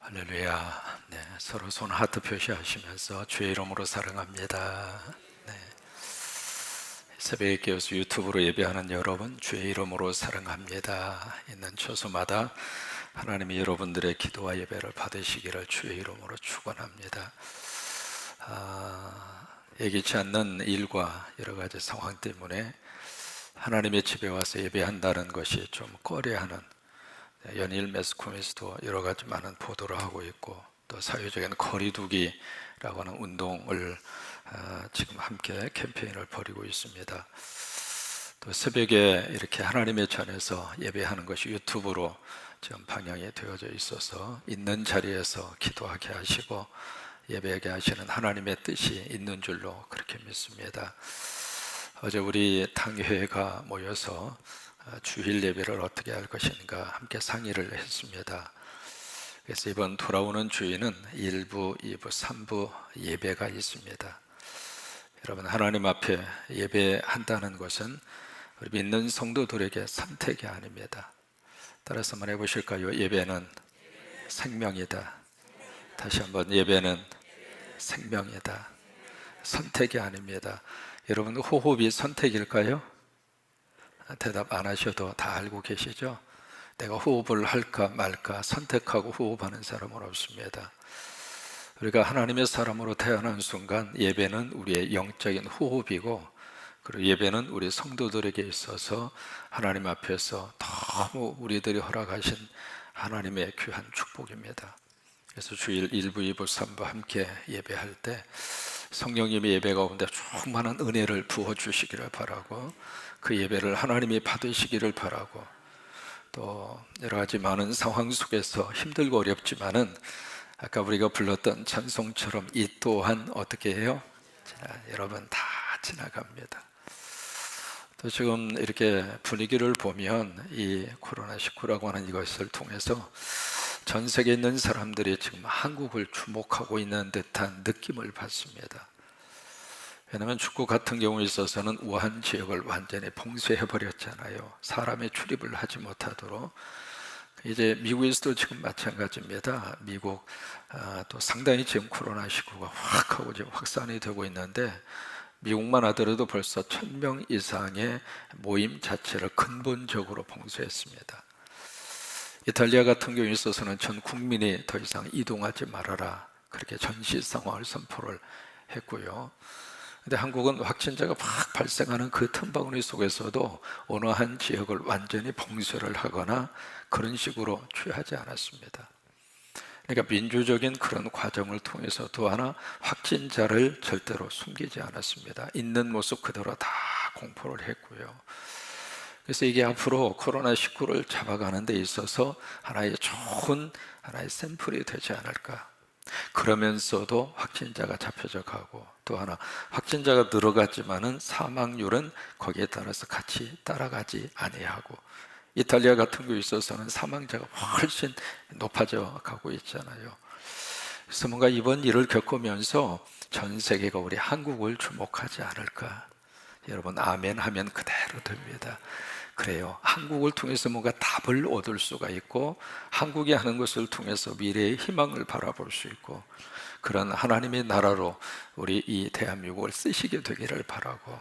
할렐루야. 네, 서로 손 하트 표시하시면서 주의 이름으로 사랑합니다. 네, 새벽에 깨어서 유튜브로 예배하는 여러분, 주의 이름으로 사랑합니다. 있는 처소마다 하나님이 여러분들의 기도와 예배를 받으시기를 주의 이름으로 축원합니다. 예기치 않는 일과 여러 가지 상황 때문에 하나님의 집에 와서 예배한다는 것이 좀 꺼려하는, 연일 매스컴에서도 여러 가지 많은 보도를 하고 있고, 또 사회적인 거리두기라고 하는 운동을 지금 함께 캠페인을 벌이고 있습니다. 또 새벽에 이렇게 하나님의 전에서 예배하는 것이 유튜브로 지금 방영이 되어져 있어서 있는 자리에서 기도하게 하시고 예배하게 하시는 하나님의 뜻이 있는 줄로 그렇게 믿습니다. 어제 우리 당회가 모여서 주일 예배를 어떻게 할 것인가 함께 상의를 했습니다. 그래서 이번 돌아오는 주일은 1부, 2부, 3부 예배가 있습니다. 여러분, 하나님 앞에 예배한다는 것은 우리 믿는 성도들에게 선택이 아닙니다. 따라서 한번 해보실까요? 예배는 생명이다. 다시 한번, 예배는 생명이다. 선택이 아닙니다. 여러분, 호흡이 선택일까요? 대답 안 하셔도 다 알고 계시죠? 내가 호흡을 할까 말까 선택하고 호흡하는 사람은 없습니다. 우리가 하나님의 사람으로 태어난 순간 예배는 우리의 영적인 호흡이고, 그리고 예배는 우리 성도들에게 있어서 하나님 앞에서 너무 우리들이 허락하신 하나님의 귀한 축복입니다. 그래서 주일 1부, 2부, 3부 함께 예배할 때 성령님의 예배 가운데 충만한 은혜를 부어주시기를 바라고, 그 예배를 하나님이 받으시기를 바라고, 또 여러 가지 많은 상황 속에서 힘들고 어렵지만은 아까 우리가 불렀던 찬송처럼 이 또한 어떻게 해요? 여러분, 다 지나갑니다. 또 지금 이렇게 분위기를 보면 이 코로나19라고 하는 이것을 통해서 전 세계에 있는 사람들이 지금 한국을 주목하고 있는 듯한 느낌을 받습니다. 왜냐하면 축구 같은 경우에 있어서는 우한 지역을 완전히 봉쇄해 버렸잖아요. 사람의 출입을 하지 못하도록. 이제 미국에서도 지금 마찬가지입니다. 미국 또 상당히 지금 코로나19가 확 하고 지금 확산이 되고 있는데, 미국만 하더라도 벌써 1000명 이상의 모임 자체를 근본적으로 봉쇄했습니다. 이탈리아 같은 경우에 있어서는 전 국민이 더 이상 이동하지 말아라, 그렇게 전시 상황을 선포를 했고요. 근데 한국은 확진자가 막 발생하는 그 틈바구니 속에서도 어느 한 지역을 완전히 봉쇄를 하거나 그런 식으로 취하지 않았습니다. 그러니까 민주적인 그런 과정을 통해서 또 하나 확진자를 절대로 숨기지 않았습니다. 있는 모습 그대로 다 공포를 했고요. 그래서 이게 앞으로 코로나19를 잡아가는 데 있어서 하나의 좋은 하나의 샘플이 되지 않을까. 그러면서도 확진자가 잡혀져 가고, 또 하나 확진자가 늘어갔지만은 사망률은 거기에 따라서 같이 따라가지 아니하고, 이탈리아 같은 경우에 있어서는 사망자가 훨씬 높아져 가고 있잖아요. 그래서 뭔가 이번 일을 겪으면서 전 세계가 우리 한국을 주목하지 않을까. 여러분, 아멘 하면 그대로 됩니다. 그래요. 한국을 통해서 뭔가 답을 얻을 수가 있고, 한국이 하는 것을 통해서 미래의 희망을 바라볼 수 있고, 그런 하나님의 나라로 우리 이 대한민국을 쓰시게 되기를 바라고,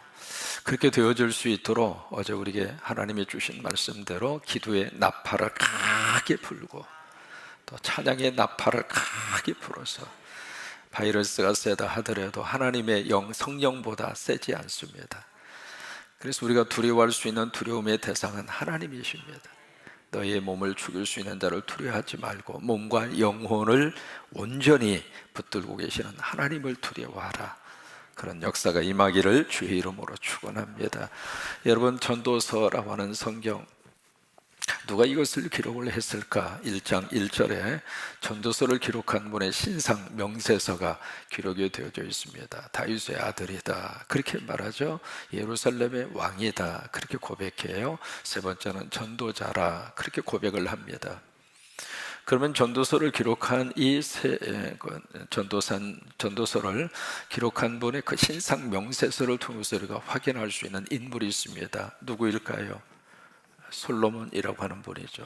그렇게 되어질 수 있도록 어제 우리에게 하나님이 주신 말씀대로 기도의 나팔을 크게 불고, 또 찬양의 나팔을 크게 불어서, 바이러스가 세다 하더라도 하나님의 성령보다 세지 않습니다. 그래서 우리가 두려워할 수 있는 두려움의 대상은 하나님이십니다. 너희의 몸을 죽일 수 있는 자를 두려워하지 말고 몸과 영혼을 온전히 붙들고 계시는 하나님을 두려워하라. 그런 역사가 임하기를 주의 이름으로 축원합니다. 여러분, 전도서라고 하는 성경, 누가 이것을 기록을 했을까? 1장 1절에 전도서를 기록한 분의 신상 명세서가 기록이 되어져 있습니다. 다윗의 아들이다, 그렇게 말하죠. 예루살렘의 왕이다, 그렇게 고백해요. 세 번째는 전도자라, 그렇게 고백을 합니다. 그러면 전도서를 기록한 전도서를 기록한 분의 그 신상 명세서를 통해서 우리가 확인할 수 있는 인물이 있습니다. 누구일까요? 솔로몬이라고 하는 분이죠.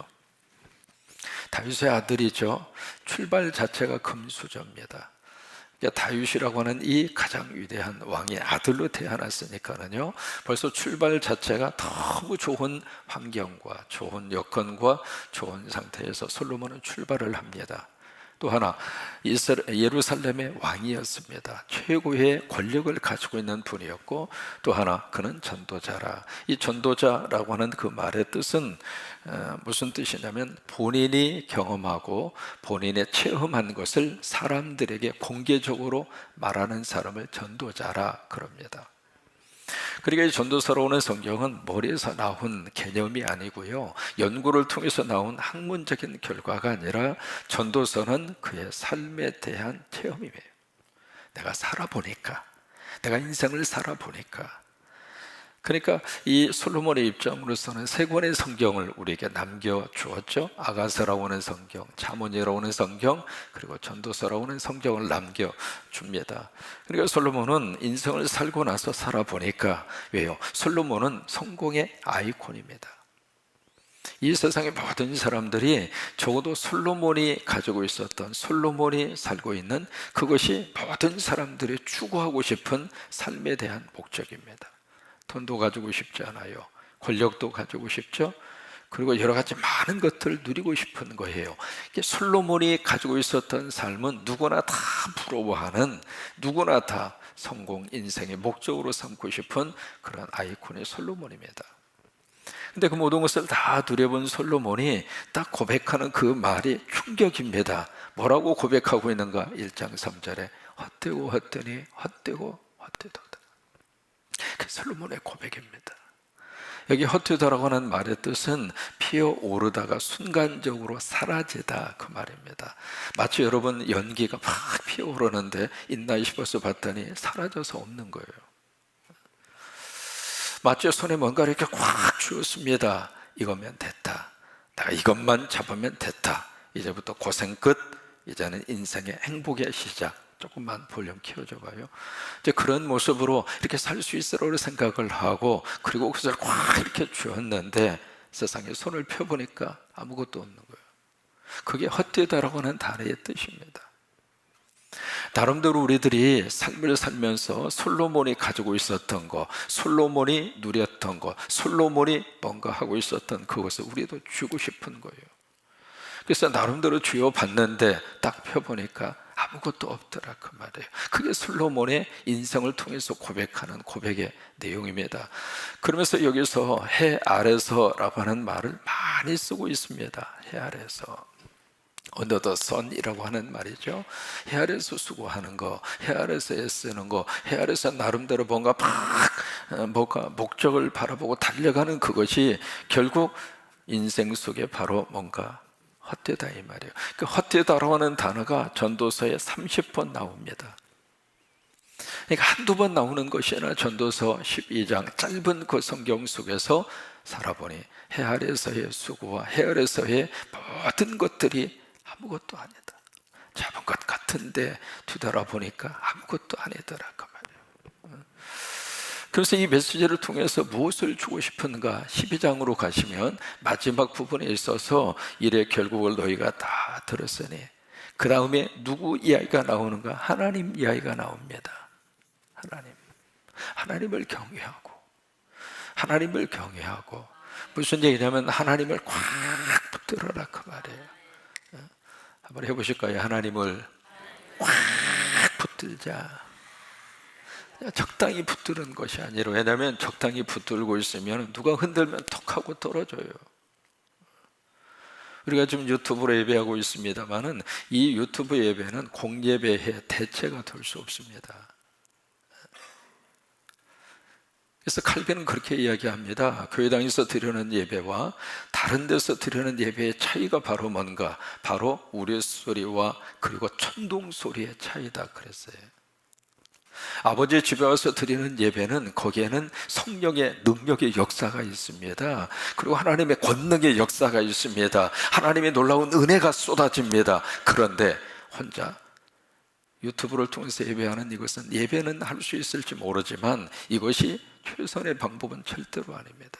다윗의 아들이죠. 출발 자체가 금수저입니다. 그러니까 다윗이라고 하는 이 가장 위대한 왕의 아들로 태어났으니까는요, 벌써 출발 자체가 너무 좋은 환경과 좋은 여건과 좋은 상태에서 솔로몬은 출발을 합니다. 또 하나, 예루살렘의 왕이었습니다. 최고의 권력을 가지고 있는 분이었고, 또 하나, 그는 전도자라. 이 전도자라고 하는 그 말의 뜻은 무슨 뜻이냐면, 본인이 경험하고 본인의 체험한 것을 사람들에게 공개적으로 말하는 사람을 전도자라 그럽니다. 그러니까 이 전도서로 는 성경은 머리에서 나온 개념이 아니고요, 연구를 통해서 나온 학문적인 결과가 아니라 전도서는 그의 삶에 대한 체험이에요. 내가 살아보니까, 내가 인생을 살아보니까. 그러니까 이 솔로몬의 입장으로서는 세 권의 성경을 우리에게 남겨주었죠. 아가서라고 하는 성경, 잠언이라고 하는 성경, 그리고 전도서라고 하는 성경을 남겨줍니다. 그러니까 솔로몬은 인생을 살고 나서 살아보니까, 왜요? 솔로몬은 성공의 아이콘입니다. 이 세상의 모든 사람들이 적어도 솔로몬이 가지고 있었던, 솔로몬이 살고 있는 그것이 모든 사람들이 추구하고 싶은 삶에 대한 목적입니다. 돈도 가지고 싶지 않아요. 권력도 가지고 싶죠. 그리고 여러 가지 많은 것들을 누리고 싶은 거예요. 솔로몬이 가지고 있었던 삶은 누구나 다 부러워하는, 누구나 다 성공 인생의 목적으로 삼고 싶은 그런 아이콘의 솔로몬입니다. 근데 그 모든 것을 다 누려본 솔로몬이 딱 고백하는 그 말이 충격입니다. 뭐라고 고백하고 있는가? 1장 3절에 헛되고 헛되니 헛되고 헛되도다. 그 솔로몬의 고백입니다. 여기 헛되다라고 하는 말의 뜻은 피어오르다가 순간적으로 사라지다, 그 말입니다. 마치 여러분 연기가 막 피어오르는데 있나 싶어서 봤더니 사라져서 없는 거예요. 마치 손에 뭔가를 이렇게 꽉 쥐었습니다. 이거면 됐다, 내가 이것만 잡으면 됐다, 이제부터 고생 끝, 이제는 인생의 행복의 시작. 조금만 볼륨 키워줘 봐요. 이제 그런 모습으로 이렇게 살 수 있으라고 생각을 하고, 그리고 그것을 꽉 이렇게 쥐었는데 세상에 손을 펴보니까 아무것도 없는 거예요. 그게 헛되다라고 하는 단어의 뜻입니다. 나름대로 우리들이 삶을 살면서 솔로몬이 가지고 있었던 거, 솔로몬이 누렸던 거, 솔로몬이 뭔가 하고 있었던 그것을 우리도 쥐고 싶은 거예요. 그래서 나름대로 쥐어봤는데 딱 펴보니까 아무것도 없더라, 그 말이에요. 그게 솔로몬의 인생을 통해서 고백하는 고백의 내용입니다. 그러면서 여기서 해 아래서라고 하는 말을 많이 쓰고 있습니다. 해 아래서, under the sun이라고 하는 말이죠. 해 아래서 수고하는 거, 해 아래서 애쓰는 거, 해 아래서 나름대로 뭔가 목적을 바라보고 달려가는 그것이 결국 인생 속에 바로 뭔가 헛되다, 이 말이에요. 그 헛되다라고 하는 단어가 전도서에 30번 나옵니다. 그러니까 한두 번 나오는 것이 아니라 전도서 12장 짧은 그 성경 속에서 살아보니 해 아래서의 수고와 해 아래서의 모든 것들이 아무것도 아니다, 잡은 것 같은데 뒤돌아보니까 아무것도 아니더라, 그 말이에요. 그래서 이 메시지를 통해서 무엇을 주고 싶은가? 12장으로 가시면 마지막 부분에 있어서 이래 결국을 너희가 다 들었으니, 그 다음에 누구 이야기가 나오는가? 하나님 이야기가 나옵니다. 하나님을 경외하고, 하나님을 경외하고, 무슨 얘기냐면 하나님을 꽉 붙들어라, 그 말이에요. 한번 해보실까요? 하나님을 꽉 붙들자. 적당히 붙드는 것이 아니라, 왜냐하면 적당히 붙들고 있으면 누가 흔들면 턱 하고 떨어져요. 우리가 지금 유튜브로 예배하고 있습니다만은 이 유튜브 예배는 공예배의 대체가 될 수 없습니다. 그래서 칼빈은 그렇게 이야기합니다. 교회당에서 드리는 예배와 다른 데서 드리는 예배의 차이가 바로 뭔가? 바로 우레소리와 그리고 천둥소리의 차이다 그랬어요. 아버지의 집에 와서 드리는 예배는 거기에는 성령의 능력의 역사가 있습니다. 그리고 하나님의 권능의 역사가 있습니다. 하나님의 놀라운 은혜가 쏟아집니다. 그런데 혼자 유튜브를 통해서 예배하는 이것은, 예배는 할 수 있을지 모르지만 이것이 최선의 방법은 절대로 아닙니다.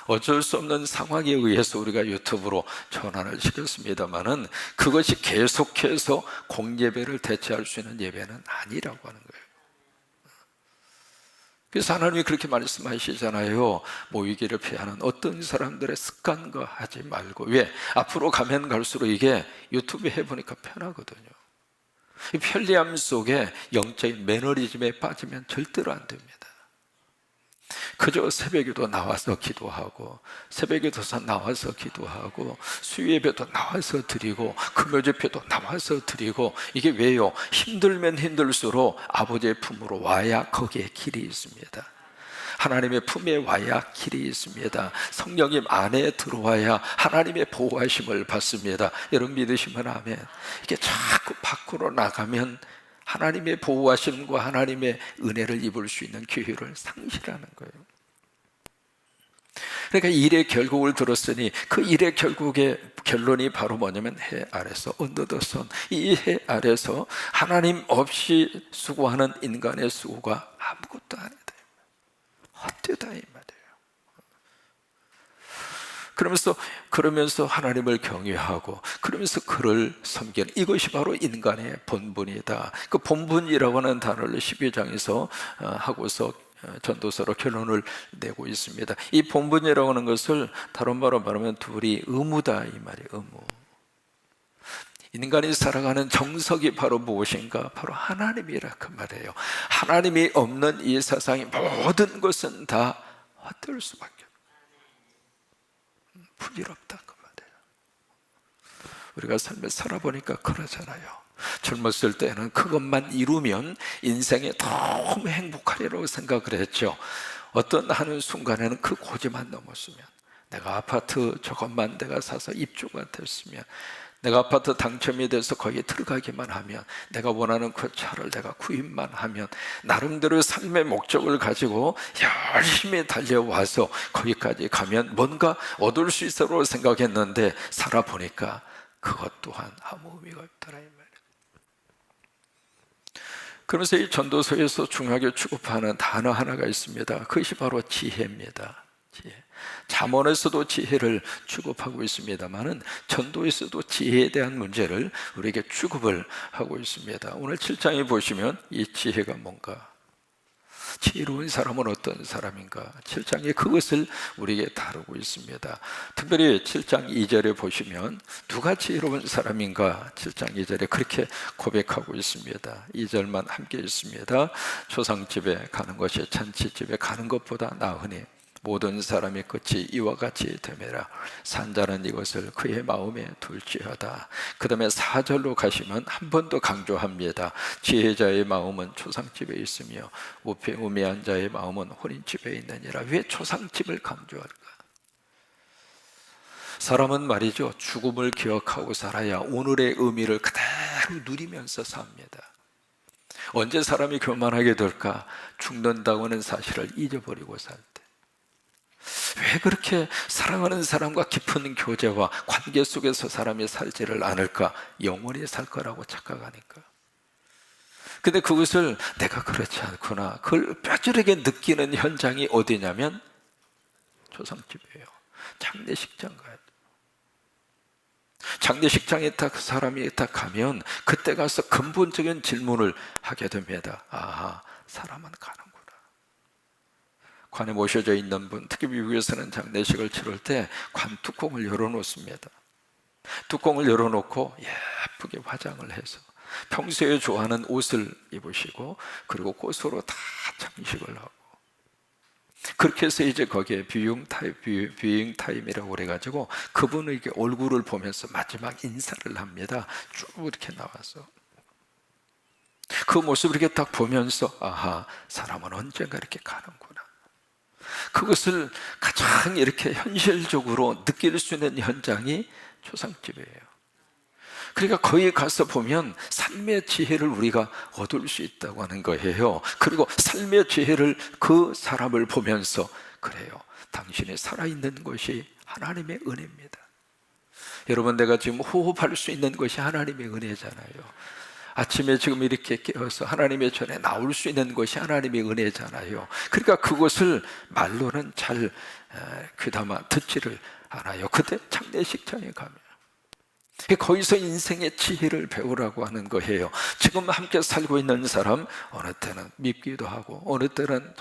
어쩔 수 없는 상황에 의해서 우리가 유튜브로 전환을 시켰습니다마는 그것이 계속해서 공예배를 대체할 수 있는 예배는 아니라고 하는 거예요. 그래서 하나님이 그렇게 말씀하시잖아요. 모이기를 피하는 어떤 사람들의 습관과 하지 말고. 왜? 앞으로 가면 갈수록 이게 유튜브 해보니까 편하거든요. 이 편리함 속에 영적인 매너리즘에 빠지면 절대로 안 됩니다. 그저 새벽에도 나와서 기도하고, 새벽에도 나와서 기도하고, 수요예배도 나와서 드리고, 금요집회도 나와서 드리고. 이게 왜요? 힘들면 힘들수록 아버지의 품으로 와야 거기에 길이 있습니다. 하나님의 품에 와야 길이 있습니다. 성령님 안에 들어와야 하나님의 보호하심을 받습니다. 여러분 믿으시면 아멘. 이게 자꾸 밖으로 나가면 하나님의 보호하심과 하나님의 은혜를 입을 수 있는 기회를 상실하는 거예요. 그러니까 일의 결국을 들었으니 그 일의 결국의 결론이 바로 뭐냐면 해 아래서 언더 더 선, 이 해 아래서 하나님 없이 수고하는 인간의 수고가 아무것도 아니다, 헛되다 이 말이에요. 그러면서 하나님을 경외하고, 그러면서 그를 섬기는, 이것이 바로 인간의 본분이다. 그 본분이라고 하는 단어를 12장에서 하고서 전도서로 결론을 내고 있습니다. 이 본분이라고 하는 것을 다른 말로 말하면 둘이 의무다 이 말이에요. 의무. 인간이 살아가는 정석이 바로 무엇인가? 바로 하나님이라 그 말이에요. 하나님이 없는 이 세상의 모든 것은 다 헛될 수밖에 없어요. 부질없다 그 말이에요. 우리가 삶을 살아보니까 그러잖아요. 젊었을 때는 그것만 이루면 인생에 너무 행복하리라고 생각을 했죠. 어떤 하는 순간에는 그 고지만 넘었으면, 내가 아파트 저것만 내가 사서 입주가 됐으면, 내가 아파트 당첨이 돼서 거기에 들어가기만 하면, 내가 원하는 그 차를 내가 구입만 하면, 나름대로 삶의 목적을 가지고 열심히 달려와서 거기까지 가면 뭔가 얻을 수 있으라고 생각했는데 살아보니까 그것 또한 아무 의미가 없더라 이 말이에요. 그러면서 이 전도서에서 중요하게 취급하는 단어 하나가 있습니다. 그것이 바로 지혜입니다. 지혜. 잠언에서도 지혜를 취급하고 있습니다만은 전도에서도 지혜에 대한 문제를 우리에게 취급을 하고 있습니다. 오늘 7장에 보시면 이 지혜가 뭔가, 지혜로운 사람은 어떤 사람인가, 7장에 그것을 우리에게 다루고 있습니다. 특별히 7장 2절에 보시면 누가 지혜로운 사람인가, 7장 2절에 그렇게 고백하고 있습니다. 2절만 함께 있습니다. 초상집에 가는 것이 잔치집에 가는 것보다 나으니 모든 사람의 끝이 이와 같이 되매라. 산자는 이것을 그의 마음에 둘지어다. 그 다음에 4절로 가시면 한 번 더 강조합니다. 지혜자의 마음은 초상집에 있으며 우매한 자의 마음은 혼인집에 있느니라. 왜 초상집을 강조할까? 사람은 말이죠, 죽음을 기억하고 살아야 오늘의 의미를 그대로 누리면서 삽니다. 언제 사람이 교만하게 될까? 죽는다고 하는 사실을 잊어버리고 살 때. 왜 그렇게 사랑하는 사람과 깊은 교제와 관계 속에서 사람이 살지를 않을까? 영원히 살 거라고 착각하니까. 근데 그것을 내가 그렇지 않구나, 그걸 뼈저리게 느끼는 현장이 어디냐면 초상집이에요. 장례식장 가야 돼. 장례식장에 딱 사람이 딱 가면 그때 가서 근본적인 질문을 하게 됩니다. 아하, 사람은 가는구나. 관에 모셔져 있는 분, 특히 미국에서는 장례식을 치를 때 관 뚜껑을 열어놓습니다. 뚜껑을 열어놓고 예쁘게 화장을 해서 평소에 좋아하는 옷을 입으시고, 그리고 꽃으로 다 장식을 하고, 그렇게 해서 이제 거기에 뷰잉 타임이라고 그래가지고 그분의 얼굴을 보면서 마지막 인사를 합니다. 쭉 이렇게 나와서 그 모습을 이렇게 딱 보면서 아하, 사람은 언젠가 이렇게 가는구나. 그것을 가장 이렇게 현실적으로 느낄 수 있는 현장이 초상집이에요. 그러니까 거기 가서 보면 삶의 지혜를 우리가 얻을 수 있다고 하는 거예요. 그리고 삶의 지혜를 그 사람을 보면서, 그래요, 당신이 살아있는 것이 하나님의 은혜입니다. 여러분, 내가 지금 호흡할 수 있는 것이 하나님의 은혜잖아요. 아침에 지금 이렇게 깨어서 하나님의 전에 나올 수 있는 것이 하나님의 은혜잖아요. 그러니까 그것을 말로는 잘 귀담아 듣지를 않아요. 그때 장례식장에 가면 거기서 인생의 지혜를 배우라고 하는 거예요. 지금 함께 살고 있는 사람 어느 때는 밉기도 하고 어느 때는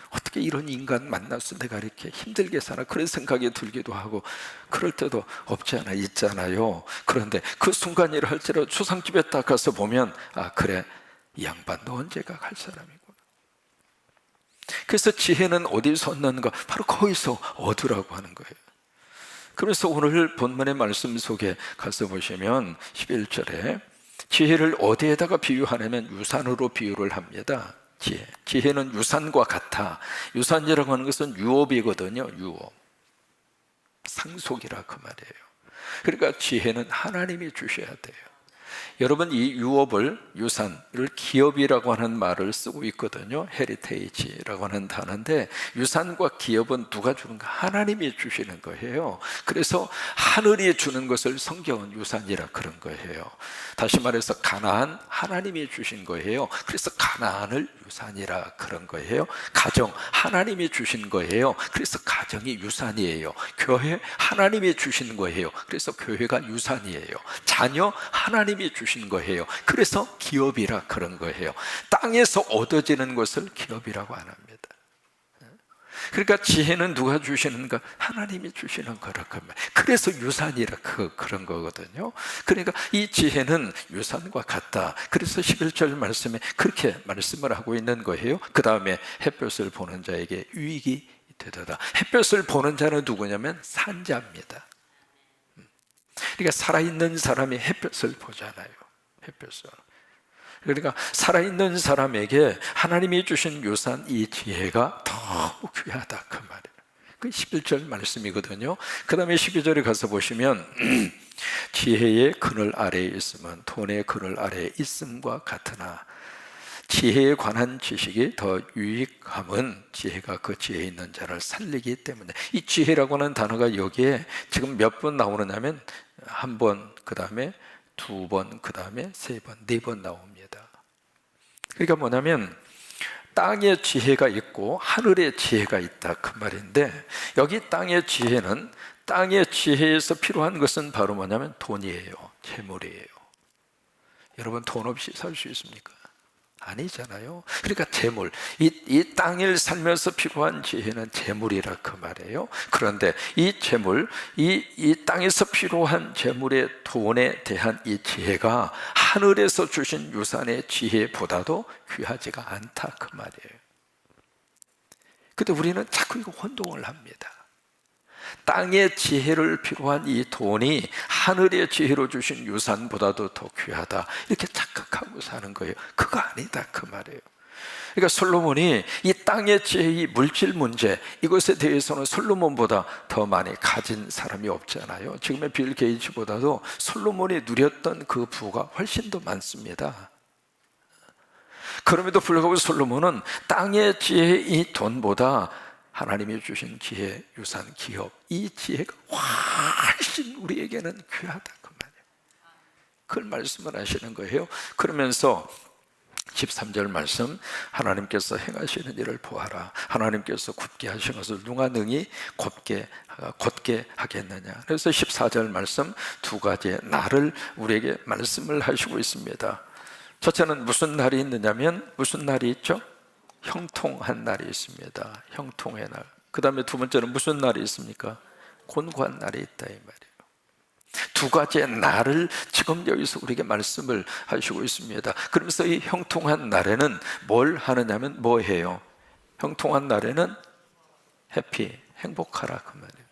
어떻게 이런 인간 만나서 내가 이렇게 힘들게 사나 그런 생각이 들기도 하고 그럴 때도 없지 않아 있잖아요. 그런데 그 순간이라 할지라도 초상집에 딱 가서 보면 아 그래 이 양반도 언제가 갈 사람이구나. 그래서 지혜는 어디서 얻는가? 바로 거기서 얻으라고 하는 거예요. 그래서 오늘 본문의 말씀 속에 가서 보시면 11절에 지혜를 어디에다가 비유하냐면 유산으로 비유를 합니다. 지혜는 유산과 같아. 유산이라고 하는 것은 유업이거든요. 유업, 상속이라 그 말이에요. 그러니까 지혜는 하나님이 주셔야 돼요. 여러분 이 유업을 유산을 기업이라고 하는 말을 쓰고 있거든요. 헤리테이지라고 하는 단어인데 유산과 기업은 누가 주는가? 하나님이 주시는 거예요. 그래서 하늘이 주는 것을 성경은 유산이라 그런 거예요. 다시 말해서 가나안 하나님이 주신 거예요. 그래서 가나안을 유산이라 그런 거예요. 가정 하나님이 주신 거예요. 그래서 가정이 유산이에요. 교회 하나님이 주신 거예요. 그래서 교회가 유산이에요. 자녀 하나님이 주신 거예요. 그래서 기업이라 그런 거예요. 땅에서 얻어지는 것을 기업이라고 안 합니다. 그러니까 지혜는 누가 주시는가? 하나님이 주시는 거라고 합니다. 그래서 유산이라 그런 거거든요. 그러니까 이 지혜는 유산과 같다. 그래서 11절 말씀에 그렇게 말씀을 하고 있는 거예요. 그 다음에 햇볕을 보는 자에게 유익이 되도다. 햇볕을 보는 자는 누구냐면 산자입니다. 그러니까 살아있는 사람이 햇볕을 보잖아요. 햇볕을. 그러니까 살아있는 사람에게 하나님이 주신 유산 이 지혜가 더 귀하다 그 말이에요. 그 11절 말씀이거든요. 그 다음에 12절에 가서 보시면 지혜의 그늘 아래에 있으면 돈의 그늘 아래에 있음과 같으나 지혜에 관한 지식이 더 유익함은 지혜가 그 지혜에 있는 자를 살리기 때문에. 이 지혜라고 하는 단어가 여기에 지금 몇 번 나오느냐면 한 번, 그 다음에 두 번, 그 다음에 세 번, 네 번 나옵니다. 그러니까 뭐냐면 땅의 지혜가 있고 하늘의 지혜가 있다 그 말인데, 여기 땅의 지혜는, 땅의 지혜에서 필요한 것은 바로 뭐냐면 돈이에요. 재물이에요. 여러분 돈 없이 살 수 있습니까? 아니잖아요. 그러니까 재물, 이 땅을 살면서 필요한 지혜는 재물이라 그 말이에요. 그런데 이 재물, 이 땅에서 필요한 재물의 돈에 대한 이 지혜가 하늘에서 주신 유산의 지혜보다도 귀하지가 않다 그 말이에요. 근데 우리는 자꾸 이거 혼동을 합니다. 땅의 지혜를 필요한 이 돈이 하늘의 지혜로 주신 유산보다도 더 귀하다 이렇게 착각하고 사는 거예요. 그거 아니다 그 말이에요. 그러니까 솔로몬이 이 땅의 지혜, 이 물질 문제, 이것에 대해서는 솔로몬보다 더 많이 가진 사람이 없잖아요. 지금의 빌 게이츠보다도 솔로몬이 누렸던 그 부가 훨씬 더 많습니다. 그럼에도 불구하고 솔로몬은 땅의 지혜, 이 돈보다 하나님이 주신 지혜, 유산, 기업, 이 지혜가 훨씬 우리에게는 귀하다 그 말이에요. 그걸 말씀을 하시는 거예요. 그러면서 13절 말씀, 하나님께서 행하시는 일을 보아라. 하나님께서 굽게 하신 것을 누가 능히 곧게 하겠느냐. 그래서 14절 말씀, 두 가지의 날을 우리에게 말씀을 하시고 있습니다. 첫째는 무슨 날이 있느냐면, 무슨 날이 있죠? 형통한 날이 있습니다. 형통의 날. 그 다음에 두 번째는 무슨 날이 있습니까? 곤고한 날이 있다 이 말이에요. 두 가지의 날을 지금 여기서 우리에게 말씀을 하시고 있습니다. 그러면서 이 형통한 날에는 뭘 하느냐면 뭐해요? 형통한 날에는 해피, 행복하라 그 말이에요.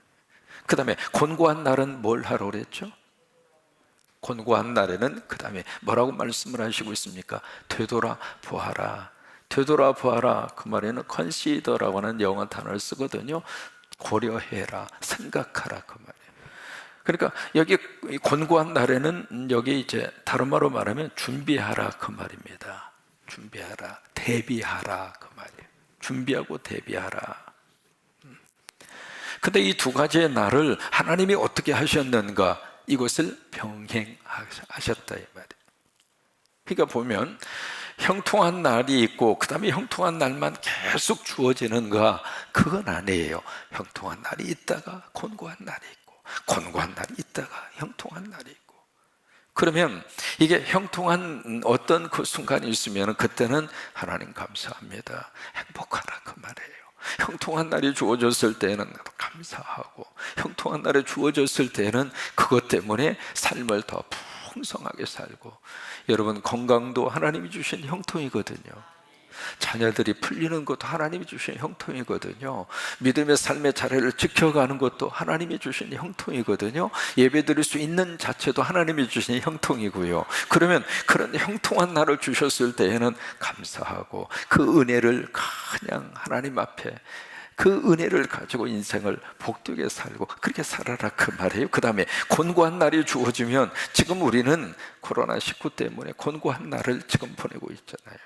그 다음에 곤고한 날은 뭘 하라고 그랬죠? 곤고한 날에는 그 다음에 뭐라고 말씀을 하시고 있습니까? 되돌아 보아라. 되돌아보아라 그 말에는 consider라고 하는 영어 단어를 쓰거든요. 고려해라, 생각하라 그 말이에요. 그러니까 여기 곤고한 날에는 여기 이제 다른 말로 말하면 준비하라 그 말입니다. 준비하라, 대비하라 그 말이에요. 준비하고 대비하라. 근데 이 두 가지의 날을 하나님이 어떻게 하셨는가? 이것을 병행하셨다 이 말이에요. 그러니까 보면 형통한 날이 있고 그 다음에 형통한 날만 계속 주어지는가? 그건 아니에요. 형통한 날이 있다가 곤고한 날이 있고, 곤고한 날이 있다가 형통한 날이 있고. 그러면 이게 형통한 어떤 그 순간이 있으면 그때는 하나님 감사합니다, 행복하라, 그 말이에요. 형통한 날이 주어졌을 때는 감사하고, 형통한 날이 주어졌을 때는 그것 때문에 삶을 더 풍성하게 살고. 여러분, 건강도 하나님이 주신 형통이거든요. 자녀들이 풀리는 것도 하나님이 주신 형통이거든요. 믿음의 삶의 자리를 지켜가는 것도 하나님이 주신 형통이거든요. 예배드릴 수 있는 자체도 하나님이 주신 형통이고요. 그러면 그런 형통한 날을 주셨을 때에는 감사하고, 그 은혜를 그냥 하나님 앞에, 그 은혜를 가지고 인생을 복되게 살고 그렇게 살아라, 그 말이에요. 그 다음에 곤고한 날이 주어지면, 지금 우리는 코로나19 때문에 곤고한 날을 지금 보내고 있잖아요.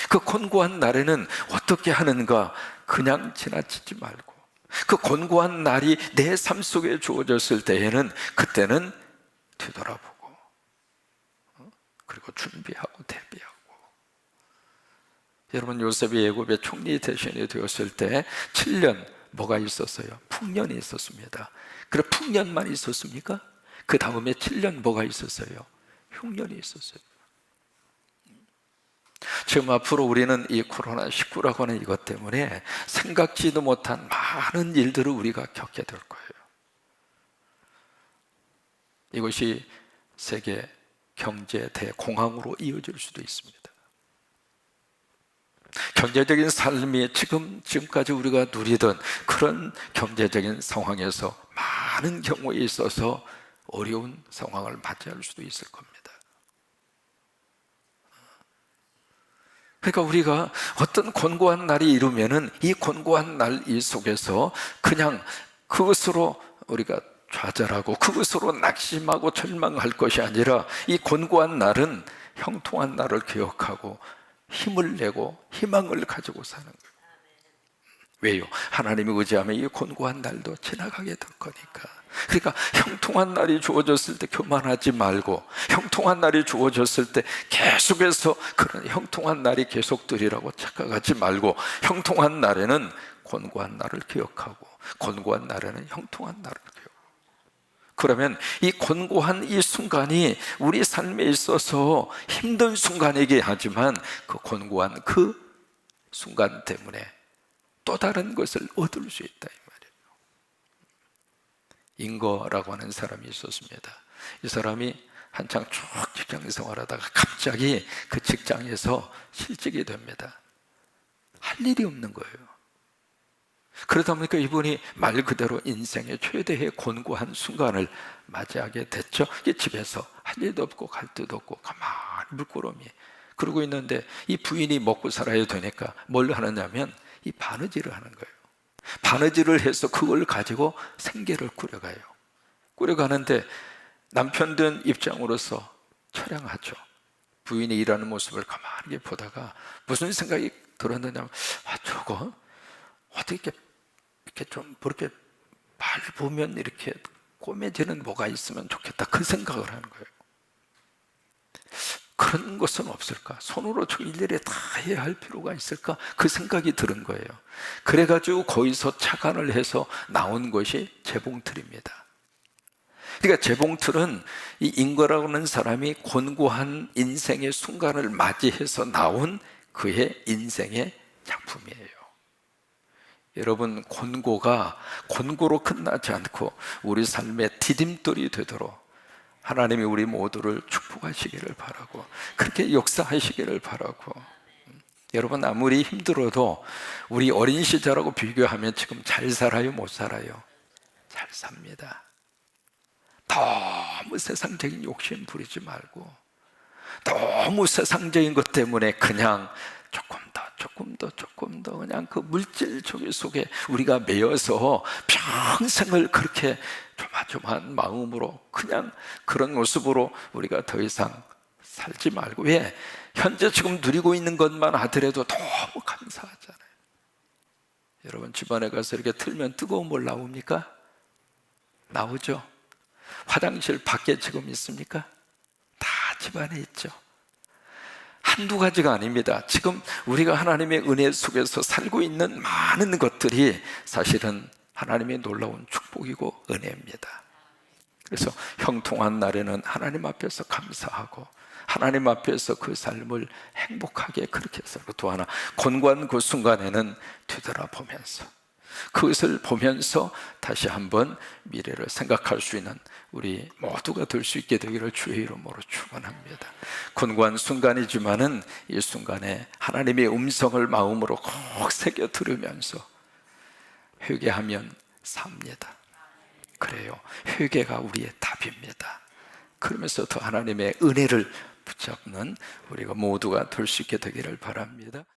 그 곤고한 날에는 어떻게 하는가? 그냥 지나치지 말고, 그 곤고한 날이 내 삶 속에 주어졌을 때에는 그때는 뒤돌아보고, 그리고 준비하고 대비하고. 여러분, 요셉이 애굽의 총리 대신이 되었을 때 7년 뭐가 있었어요? 풍년이 있었습니다. 그래, 풍년만 있었습니까? 그 다음에 7년 뭐가 있었어요? 흉년이 있었어요. 지금 앞으로 우리는 이 코로나19라고 하는 이것 때문에 생각지도 못한 많은 일들을 우리가 겪게 될 거예요. 이것이 세계 경제 대공황으로 이어질 수도 있습니다. 경제적인 삶이 지금까지 우리가 누리던 그런 경제적인 상황에서 많은 경우에 있어서 어려운 상황을 맞이할 수도 있을 겁니다. 그러니까 우리가 어떤 곤고한 날이 이르면은 이 곤고한 날 이 속에서 그냥 그것으로 우리가 좌절하고 그것으로 낙심하고 절망할 것이 아니라, 이 곤고한 날은 형통한 날을 기억하고 힘을 내고 희망을 가지고 사는 거예요. 왜요? 하나님이 의지하면 이 곤고한 날도 지나가게 될 거니까. 그러니까 형통한 날이 주어졌을 때 교만하지 말고, 형통한 날이 주어졌을 때 계속해서 그런 형통한 날이 계속되리라고 착각하지 말고, 형통한 날에는 곤고한 날을 기억하고, 곤고한 날에는 형통한 날을 기억하고. 그러면 이 곤고한 이 순간이 우리 삶에 있어서 힘든 순간이긴 하지만, 그 곤고한 그 순간 때문에 또 다른 것을 얻을 수 있다, 이 말이에요. 인거라고 하는 사람이 있었습니다. 이 사람이 한창 쭉 직장 생활하다가 갑자기 그 직장에서 실직이 됩니다. 할 일이 없는 거예요. 그러다 보니까 이분이 말 그대로 인생의 최대의 곤고한 순간을 맞이하게 됐죠. 집에서 할 일도 없고 갈 데도 없고 가만히 물끄러미 그러고 있는데, 이 부인이 먹고 살아야 되니까 뭘 하느냐면 이 바느질을 하는 거예요. 바느질을 해서 그걸 가지고 생계를 꾸려가요. 꾸려가는데 남편된 입장으로서 처량하죠. 부인이 일하는 모습을 가만히 보다가 무슨 생각이 들었느냐면, 저거 어떻게 이렇게 좀 그렇게 밟으면 이렇게 꼬매지는 뭐가 있으면 좋겠다, 그 생각을 하는 거예요. 그런 것은 없을까? 손으로 저 일일이 다 해야 할 필요가 있을까? 그 생각이 드는 거예요. 그래가지고 거기서 착안을 해서 나온 것이 재봉틀입니다. 그러니까 재봉틀은 이 인거라고 하는 사람이 곤고한 인생의 순간을 맞이해서 나온 그의 인생의 작품이에요. 여러분, 곤고가 곤고로 끝나지 않고 우리 삶의 디딤돌이 되도록 하나님이 우리 모두를 축복하시기를 바라고, 그렇게 역사하시기를 바라고. 여러분, 아무리 힘들어도 우리 어린 시절하고 비교하면 지금 잘 살아요, 못 살아요? 잘 삽니다. 너무 세상적인 욕심 부리지 말고, 너무 세상적인 것 때문에 그냥 조금 더 그냥 그 물질 속에 우리가 매여서 평생을 그렇게 조마조마한 마음으로 그냥 그런 모습으로 우리가 더 이상 살지 말고, 왜? 현재 지금 누리고 있는 것만 하더라도 너무 감사하잖아요. 여러분, 집안에 가서 이렇게 틀면 뜨거운 물 나옵니까? 나오죠. 화장실 밖에 지금 있습니까? 다 집안에 있죠. 한두 가지가 아닙니다. 지금 우리가 하나님의 은혜 속에서 살고 있는 많은 것들이 사실은 하나님의 놀라운 축복이고 은혜입니다. 그래서 형통한 날에는 하나님 앞에서 감사하고 하나님 앞에서 그 삶을 행복하게 그렇게 살고, 또 하나 곤고한 그 순간에는 되돌아보면서 그것을 보면서 다시 한번 미래를 생각할 수 있는 우리 모두가 될 수 있게 되기를 주의 이름으로 축원합니다. 곤고한 순간이지만은 이 순간에 하나님의 음성을 마음으로 꼭 새겨 들으면서 회개하면 삽니다. 그래요. 회개가 우리의 답입니다. 그러면서 더 하나님의 은혜를 붙잡는 우리가 모두가 될 수 있게 되기를 바랍니다.